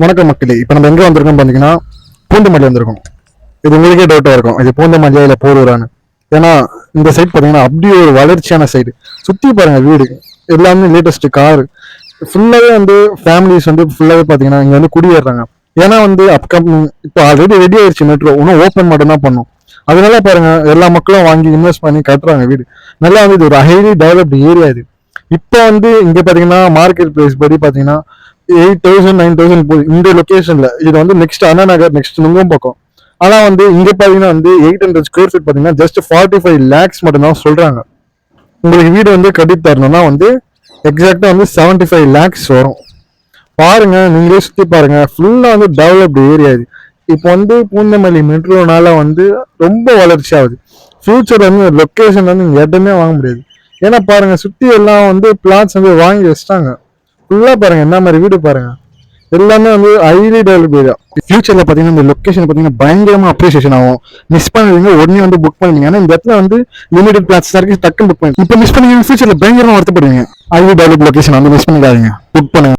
வணக்கம் மக்களே. இப்போ நம்ம எங்கே வந்திருக்கோம் பார்த்தீங்கன்னா பூந்தமல்லி வந்திருக்கோம். இது உங்களுக்கே டவுட்டாக இருக்கும், இது பூந்தமல்லியா இல்லை போரூரான்னு. ஏன்னா இந்த சைட் பார்த்தீங்கன்னா அப்படியே ஒரு வளர்ச்சியான சைடு. சுற்றி பாருங்க, வீடு எல்லாமே லேட்டஸ்ட் காரு ஃபுல்லாகவே வந்து ஃபேமிலிஸ் வந்து ஃபுல்லாகவே பார்த்தீங்கன்னா இங்கே வந்து குடியேறாங்க. ஏன்னா வந்து அப்கமிங் இப்போ ஆல்ரெடி ரெடி ஆயிடுச்சு, மெட்ரோ இன்னும் ஓப்பன் மட்டும் தான் பண்ணும். அதனால பாருங்க எல்லா மக்களும் வாங்கி இன்வெஸ்ட் பண்ணி கட்டுறாங்க வீடு. நல்லா வந்து இது ஒரு ஹைலி டெவலப்டு ஏரியா இது. இப்போ வந்து இங்கே பார்த்தீங்கன்னா மார்க்கெட் பிரைஸ் படி பார்த்தீங்கன்னா 8,000 9,000 போகுது இந்த லொகேஷன்ல. இது வந்து நெக்ஸ்ட் அண்ணா நகர், நெக்ஸ்ட் நுங்கம் பக்கம். ஆனா வந்து இங்க பாத்தீங்கன்னா வந்து 800 ஸ்கொயர் ஃபீட் பாத்தீங்கன்னா ஜஸ்ட் 45 lakhs மட்டும் தான் சொல்றாங்க. உங்களுக்கு வீடு வந்து கட்டி தரணும்னா வந்து எக்ஸாக்டா வந்து 75 lakhs வரும். பாருங்க, நீங்களே சுத்தி பாருங்க, ஃபுல்லா வந்து டெவலப்டு ஏரியா இது. இப்போ வந்து பூந்தமல்லி மெட்ரோனால வந்து ரொம்ப வளர்ச்சி ஆகுது. ஃபியூச்சர் வந்து லொக்கேஷன் வந்து நீங்க இடமே வாங்க முடியாது. ஏன்னா பாருங்க, சுத்தி எல்லாம் வந்து பிளாட்ஸ் வந்து வாங்கி வச்சிட்டாங்க. ஃபுல்லா பாருங்க என்ன மாதிரி வீடு பாருங்க, எல்லாமே வந்து ஹைலி டெவலப் ஏரியா. ஃபியூச்சர்ல பாத்தீங்கன்னா இந்த லொகேஷன் பாத்தீங்கன்னா பயங்கரமா அப்ரிசியேஷன் ஆகும். மிஸ் பண்ணுவீங்க, உடனே வந்து புக் பண்ணுவீங்க. ஏன்னா இந்த இடத்துல வந்து லிமிடெட் பிளாட்ஸ் இருக்கு, டக்குன்னு புக் பண்ணுங்க. இப்போ மிஸ் பண்ணீங்க, ஃபியூச்சர்ல பயங்கரமா வருத்தப்படுவீங்க. ஹைலி டெவலப் லொகேஷன் வந்து மிஸ் பண்ணிடாதீங்க, புக் பண்ணுங்க.